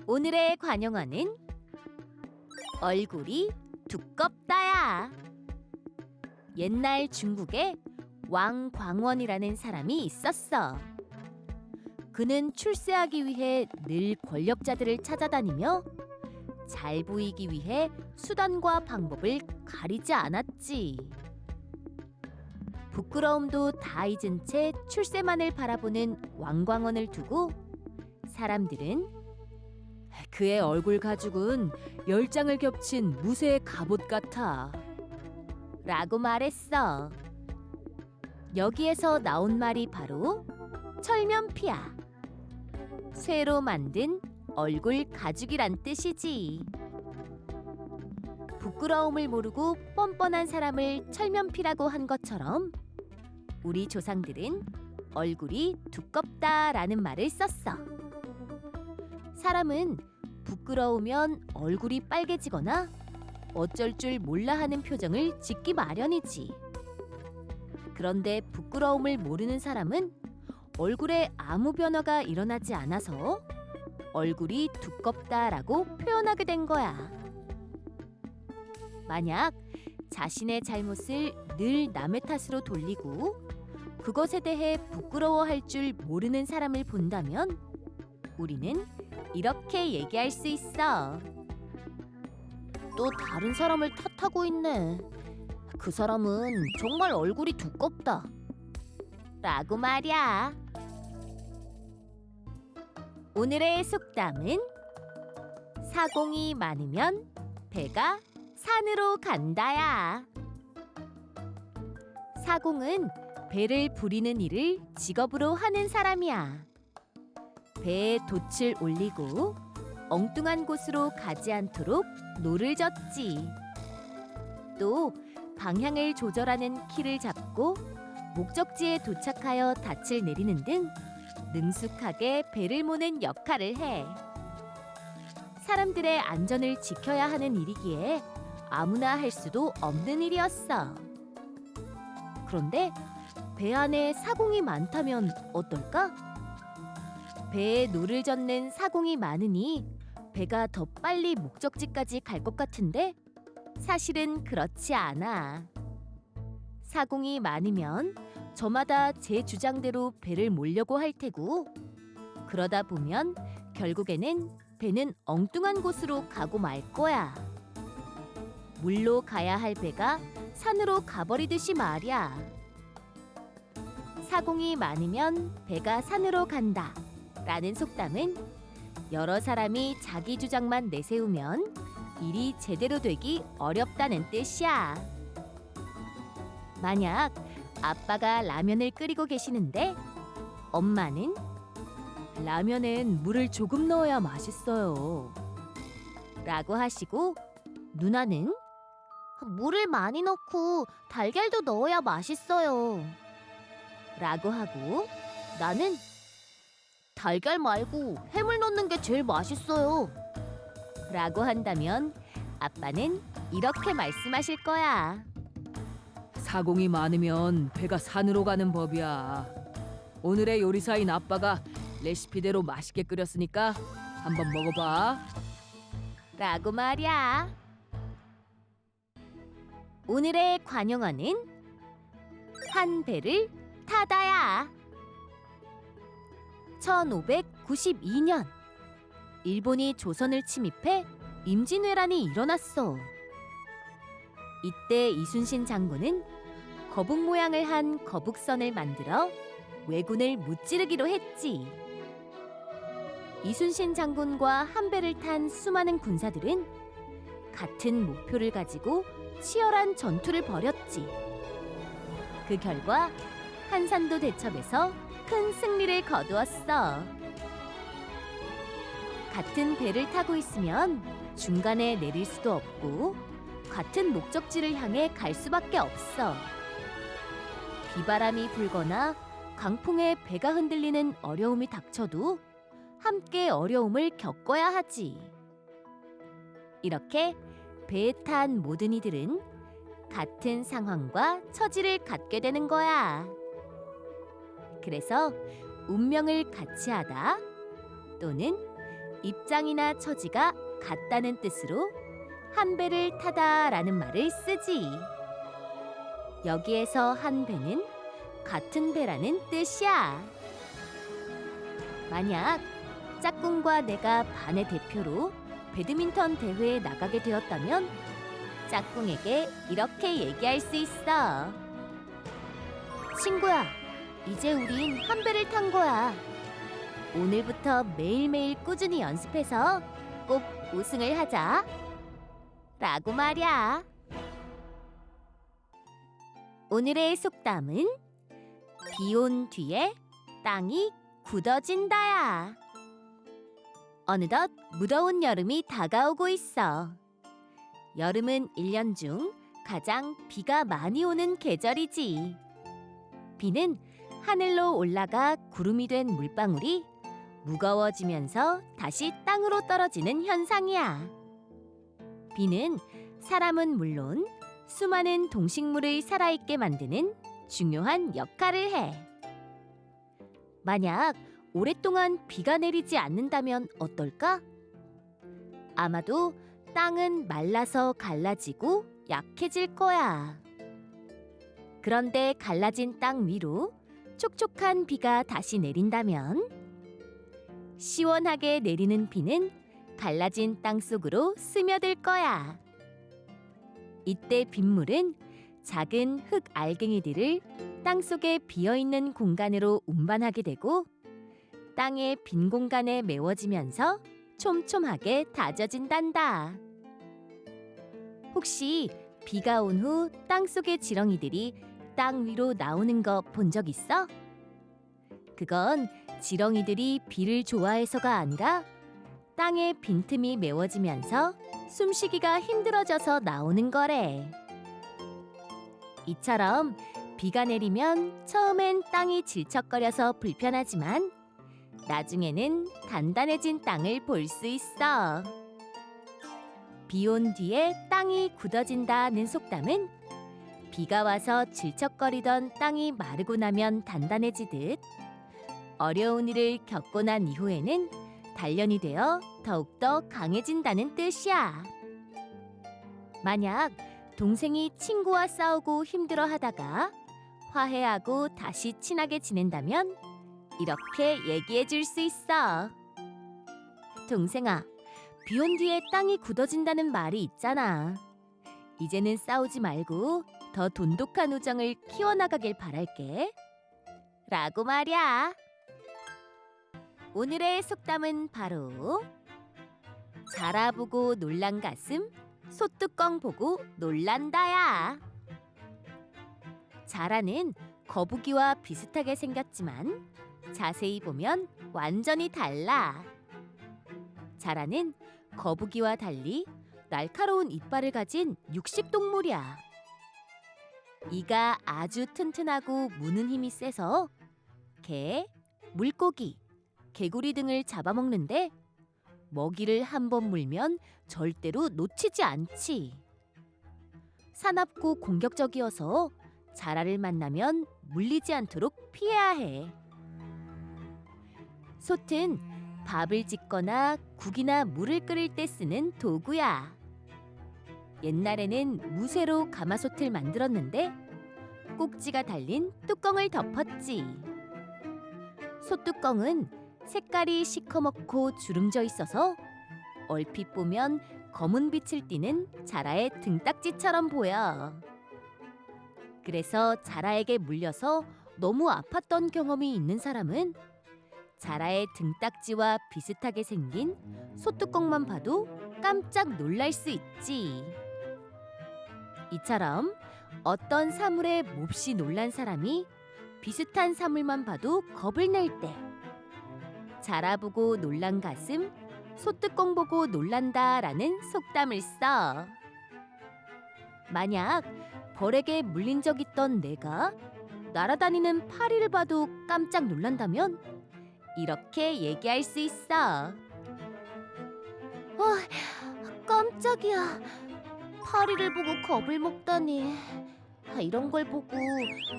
오늘의 관용어는 얼굴이 두껍다야. 옛날 중국에 왕광원이라는 사람이 있었어. 그는 출세하기 위해 늘 권력자들을 찾아다니며 잘 보이기 위해 수단과 방법을 가리지 않았지. 부끄러움도 다 잊은 채 출세만을 바라보는 왕광원을 두고 사람들은 그의 얼굴 가죽은 10장을 겹친 무쇠의 갑옷 같아 라고 말했어. 여기에서 나온 말이 바로 철면피야. 쇠로 만든 얼굴 가죽이란 뜻이지. 부끄러움을 모르고 뻔뻔한 사람을 철면피라고 한 것처럼 우리 조상들은 얼굴이 두껍다라는 말을 썼어. 사람은 부끄러우면 얼굴이 빨개지거나 어쩔 줄 몰라 하는 표정을 짓기 마련이지. 그런데 부끄러움을 모르는 사람은 얼굴에 아무 변화가 일어나지 않아서 얼굴이 두껍다라고 표현하게 된 거야. 만약 자신의 잘못을 늘 남의 탓으로 돌리고 그것에 대해 부끄러워할 줄 모르는 사람을 본다면 우리는 이렇게 얘기할 수 있어. 또 다른 사람을 탓하고 있네. 그 사람은 정말 얼굴이 두껍다. 라고 말이야. 오늘의 속담은 사공이 많으면 배가 산으로 간다야. 사공은 배를 부리는 일을 직업으로 하는 사람이야. 배에 돛을 올리고 엉뚱한 곳으로 가지 않도록 노를 젓지. 또 방향을 조절하는 키를 잡고 목적지에 도착하여 닻을 내리는 등 능숙하게 배를 모는 역할을 해. 사람들의 안전을 지켜야 하는 일이기에 아무나 할 수도 없는 일이었어. 그런데 배 안에 사공이 많다면 어떨까? 배에 노를 젓는 사공이 많으니 배가 더 빨리 목적지까지 갈 것 같은데 사실은 그렇지 않아. 사공이 많으면 저마다 제 주장대로 배를 몰려고 할 테고 그러다 보면 결국에는 배는 엉뚱한 곳으로 가고 말 거야. 물로 가야 할 배가 산으로 가버리듯이 말이야. 사공이 많으면 배가 산으로 간다 라는 속담은 여러 사람이 자기 주장만 내세우면 일이 제대로 되기 어렵다는 뜻이야. 만약 아빠가 라면을 끓이고 계시는데 엄마는 라면엔 물을 조금 넣어야 맛있어요 라고 하시고 누나는 물을 많이 넣고 달걀도 넣어야 맛있어요 라고 하고 나는 달걀 말고 해물 넣는 게 제일 맛있어요 라고 한다면 아빠는 이렇게 말씀하실 거야. 사공이 많으면 배가 산으로 가는 법이야. 오늘의 요리사인 아빠가 레시피대로 맛있게 끓였으니까 한번 먹어봐. 라고 말이야. 오늘의 관용어는 한 배를 타다야. 1592년 일본이 조선을 침입해 임진왜란이 일어났어. 이때 이순신 장군은 거북 모양을 한 거북선을 만들어 왜군을 무찌르기로 했지. 이순신 장군과 한 배를 탄 수많은 군사들은 같은 목표를 가지고 치열한 전투를 벌였지. 그 결과 한산도 대첩에서 큰 승리를 거두었어. 같은 배를 타고 있으면 중간에 내릴 수도 없고 같은 목적지를 향해 갈 수밖에 없어. 비바람이 불거나 강풍에 배가 흔들리는 어려움이 닥쳐도 함께 어려움을 겪어야 하지. 이렇게 배에 탄 모든 이들은 같은 상황과 처지를 갖게 되는 거야. 그래서 운명을 같이 하다 또는 입장이나 처지가 같다는 뜻으로 한 배를 타다라는 말을 쓰지. 여기에서 한 배는 같은 배라는 뜻이야. 만약 짝꿍과 내가 반의 대표로 배드민턴 대회에 나가게 되었다면 짝꿍에게 이렇게 얘기할 수 있어. 친구야, 이제 우린 한 배를 탄 거야. 오늘부터 매일매일 꾸준히 연습해서 꼭 우승을 하자. 라고 말이야. 오늘의 속담은 비 온 뒤에 땅이 굳어진다야. 어느덧 무더운 여름이 다가오고 있어. 여름은 1년 중 가장 비가 많이 오는 계절이지. 비는 하늘로 올라가 구름이 된 물방울이 무거워지면서 다시 땅으로 떨어지는 현상이야. 비는 사람은 물론 수많은 동식물을 살아있게 만드는 중요한 역할을 해. 만약 오랫동안 비가 내리지 않는다면 어떨까? 아마도 땅은 말라서 갈라지고 약해질 거야. 그런데 갈라진 땅 위로 촉촉한 비가 다시 내린다면 시원하게 내리는 비는 갈라진 땅 속으로 스며들 거야. 이때 빗물은 작은 흙 알갱이들을 땅 속에 비어있는 공간으로 운반하게 되고 땅의 빈 공간에 메워지면서 촘촘하게 다져진단다. 혹시 비가 온 후 땅 속의 지렁이들이 땅 위로 나오는 거 본 적 있어? 그건 지렁이들이 비를 좋아해서가 아니라 땅에 빈틈이 메워지면서 숨쉬기가 힘들어져서 나오는 거래. 이처럼 비가 내리면 처음엔 땅이 질척거려서 불편하지만 나중에는 단단해진 땅을 볼 수 있어. 비 온 뒤에 땅이 굳어진다는 속담은 비가 와서 질척거리던 땅이 마르고 나면 단단해지듯 어려운 일을 겪고 난 이후에는 단련이 되어 더욱더 강해진다는 뜻이야. 만약 동생이 친구와 싸우고 힘들어하다가 화해하고 다시 친하게 지낸다면 이렇게 얘기해 줄 수 있어. 동생아, 비 온 뒤에 땅이 굳어진다는 말이 있잖아. 이제는 싸우지 말고 더 돈독한 우정을 키워나가길 바랄게. 라고 말이야. 오늘의 속담은 바로 자라보고 놀란 가슴, 소뚜껑 보고 놀란다야. 자라는 거북이와 비슷하게 생겼지만 자세히 보면 완전히 달라. 자라는 거북이와 달리 날카로운 이빨을 가진 육식동물이야. 이가 아주 튼튼하고 무는 힘이 세서 개, 물고기, 개구리 등을 잡아먹는데 먹이를 한 번 물면 절대로 놓치지 않지. 사납고 공격적이어서 자라를 만나면 물리지 않도록 피해야 해. 솥은 밥을 짓거나 국이나 물을 끓일 때 쓰는 도구야. 옛날에는 무쇠로 가마솥을 만들었는데 꼭지가 달린 뚜껑을 덮었지. 솥뚜껑은 색깔이 시커멓고 주름져 있어서 얼핏 보면 검은 빛을 띠는 자라의 등딱지처럼 보여. 그래서 자라에게 물려서 너무 아팠던 경험이 있는 사람은 자라의 등딱지와 비슷하게 생긴 솥뚜껑만 봐도 깜짝 놀랄 수 있지. 이처럼 어떤 사물에 몹시 놀란 사람이 비슷한 사물만 봐도 겁을 낼 때 자라보고 놀란 가슴, 솥뚜껑 보고 놀란다라는 속담을 써. 만약 벌에게 물린 적 있던 내가 날아다니는 파리를 봐도 깜짝 놀란다면 이렇게 얘기할 수 있어. 깜짝이야. 파리를 보고 겁을 먹다니. 이런 걸 보고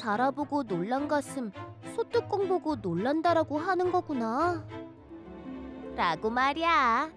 자라보고 놀란 가슴, 솥뚜껑 보고 놀란다라고 하는 거구나. 라고 말이야.